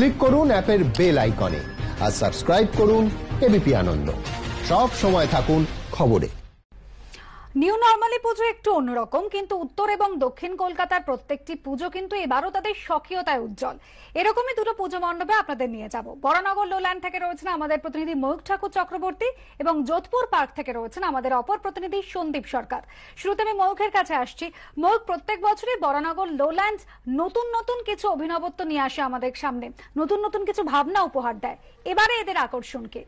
Click করুন অ্যাপের bell আইকনে আর সাবস্ক্রাইব করুন এবিপি আনন্দ। সব সময় থাকুন খবরে। নিউ নর্মালি পুজো একটু অন্যরকম, কিন্তু উত্তর এবং দক্ষিণ কলকাতার প্রত্যেকটি পুজো কিন্তু এবারও তাদের স্বকীয়তায় উজ্জ্বল। এরকমই দুটো পুজো মণ্ডপে আপনাদের নিয়ে যাব। বরানগর লোল্যান্ড থেকে রয়েছেন আমাদের প্রতিনিধি ময়ূখ ঠাকুর চক্রবর্তী এবং যোধপুর পার্ক থেকে রয়েছেন আমাদের অপর প্রতিনিধি সন্দীপ সরকার। শুরুতে আমি ময়ূখের কাছে আসছি। ময়ূখ, প্রত্যেক বছরই বরানগর লোল্যান্ড নতুন নতুন কিছু অভিনবত্ব নিয়ে আসে আমাদের সামনে, নতুন নতুন কিছু ভাবনা উপহার দেয়। এবারে এদের আকর্ষণ কি?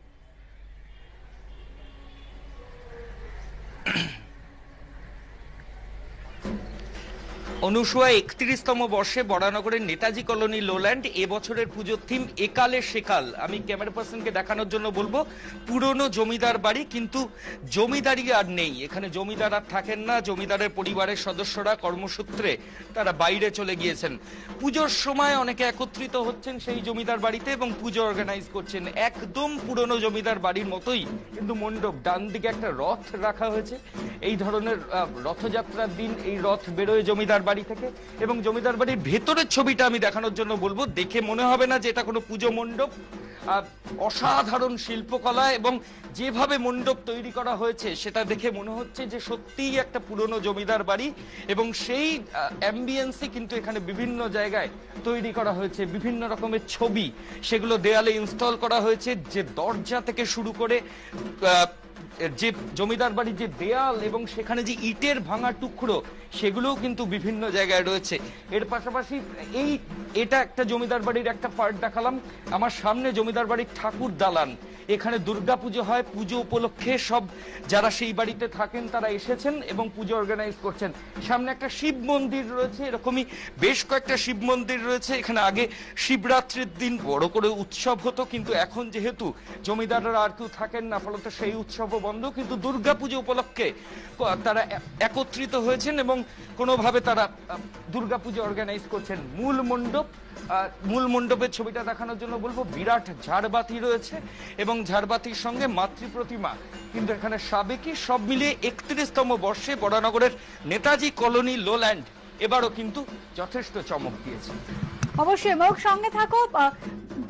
অনুসূয়া ৩১তম বর্ষে বরানগরের নেতাজি কলোনি লোল্যান্ড এবছরের পুজোর থিম একালে সেকাল। আমি ক্যামেরা পার্সনকে দেখানোর জন্য বলবো, পুরনো জমিদার বাড়ি, কিন্তু জমিদারি আর নেই এখানে। জমিদার আর থাকেন না। জমিদারের পরিবারের সদস্যরা কর্মসূত্রে তারা বাইরে চলে গিয়েছেন। পুজোর সময় অনেকে একত্রিত হচ্ছেন সেই জমিদার বাড়িতে এবং পুজো অর্গানাইজ করছেন। একদম পুরনো জমিদার বাড়ির মতোই কিন্তু মণ্ডপ। ডান দিকে একটা রথ রাখা হয়েছে। এই ধরনের রথযাত্রার দিন এই রথ বেরোয় জমিদার বাড়ি থেকে, এবং জমিদার বাড়ির ভেতরের ছবিটা আমি দেখানোর জন্য বলবো। দেখে মনে হবে না যে এটা কোনো পুজো মণ্ডপ। অসাধারণ শিল্পকলা এবং যেভাবে মণ্ডপ তৈরি করা হয়েছে সেটা দেখে মনে হচ্ছে যে সত্যিই একটা পুরনো জমিদার বাড়ি, এবং সেই অ্যাম্বিয়েন্সই কিন্তু এখানে বিভিন্ন জায়গায় তৈরি করা হয়েছে। বিভিন্ন রকমের ছবি সেগুলো দেয়ালে ইনস্টল করা হয়েছে। যে দরজা থেকে শুরু করে যে জমিদার বাড়ির যে দেয়াল এবং সেখানে যে ইটের ভাঙা টুকরো সেগুলোও কিন্তু বিভিন্ন জায়গায় রয়েছে। এর পাশাপাশি এটা একটা জমিদার বাড়ির একটা পার্ট দেখালাম। আমার সামনে জমিদার বাড়ির ঠাকুর দালান। এখানে দুর্গাপুজো হয়। পুজো উপলক্ষে সব যারা সেই বাড়িতে থাকেন তারা এসেছেন এবং পুজো অর্গানাইজ করছেন। সামনে একটা শিব মন্দির রয়েছে। এরকমই বেশ কয়েকটা শিব মন্দির রয়েছে। এখানে আগে শিবরাত্রির দিন বড় করে উৎসব হতো, কিন্তু এখন যেহেতু জমিদাররা আর কেউ থাকেন না, ফলত সেই উৎসবও বন্ধ। কিন্তু দুর্গাপুজো উপলক্ষে তারা একত্রিত হয়েছেন এবং কোনোভাবে তারা দুর্গাপুজো অর্গানাইজ করছেন। মূল মণ্ডপের ছবিটা দেখানোর জন্য বলবো। বিরাট ঝাড়বাতি রয়েছে এবং ঝাড়বাতির সঙ্গে মাতৃ প্রতিমা কিন্তু এখানে সাবেকি। সব মিলিয়ে ৩১তম বর্ষে বরানগরের নেতাজি কলোনি লোল্যান্ড এবারও কিন্তু যথেষ্ট চমক দিয়েছে। অবশ্যই ময়ূখ, সঙ্গে থাকো।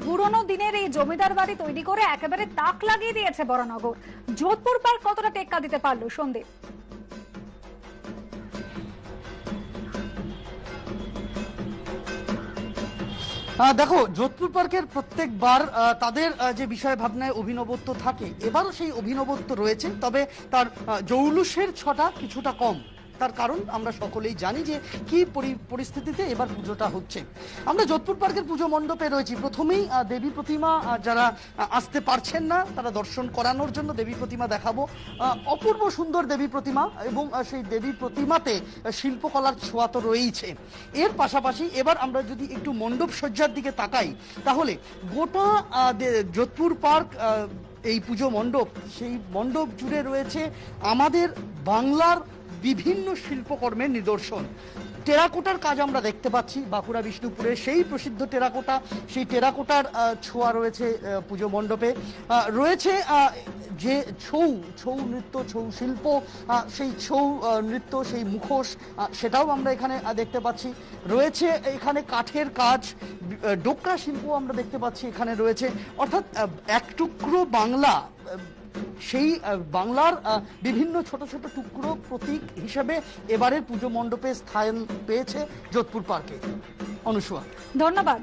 পুরনো দিনের এই জমিদার বাড়ি তৈরি করে একেবারে তাক লাগিয়ে দিয়েছে বরানগর। যোধপুর পার্ক কতটা টেক্কা দিতে পারলো সন্দীপ? দেখো, যোধপুর পার্কের প্রত্যেকবার তাদের যে বিষয় ভাবনায় অভিনবত্ব থাকে, এবারও সেই অভিনবত্ব রয়েছে, তবে তার জৌলুসের ছটা কিছুটা কম। তার কারণ আমরা সকলেই জানি যে কি পরিস্থিতিতে এবার পুজোটা হচ্ছে। আমরা যোধপুর পার্কের পুজো মণ্ডপে রয়েছি। প্রথমেই দেবী প্রতিমা, যারা আসতে পারছেন না তারা দর্শন করানোর জন্য দেবী প্রতিমা দেখাবো। অপূর্ব সুন্দর দেবী প্রতিমা, এবং সেই দেবী প্রতিমাতে শিল্পকলার ছোঁয়া তো রয়েইছে। এর পাশাপাশি এবার আমরা যদি একটু মণ্ডপ সজ্জার দিকে তাকাই, তাহলে গোটা যোধপুর পার্ক এই পুজো মণ্ডপ, সেই মণ্ডপ জুড়ে রয়েছে আমাদের বাংলার বিভিন্ন শিল্পকর্মের নিদর্শন। টেরাকোটার কাজ আমরা দেখতে পাচ্ছি বাঁকুড়া বিষ্ণুপুরে। সেই প্রসিদ্ধ টেরাকোটা, সেই টেরাকোটার ছোঁয়া রয়েছে পুজো মণ্ডপে। রয়েছে যে ছৌ নৃত্য, ছৌ শিল্প, সেই ছৌ নৃত্য, সেই মুখোশ, সেটাও আমরা এখানে দেখতে পাচ্ছি। রয়েছে এখানে কাঠের কাজ, ডোকরা শিল্প আমরা দেখতে পাচ্ছি এখানে রয়েছে। অর্থাৎ এক টুকরো বাংলা, সেই বাংলার বিভিন্ন ছোট ছোট টুকরো প্রতীক হিসেবে এবারের পুজো মণ্ডপে স্থান পেয়েছে যোধপুর পার্কে। অনুসূয়া, ধন্যবাদ।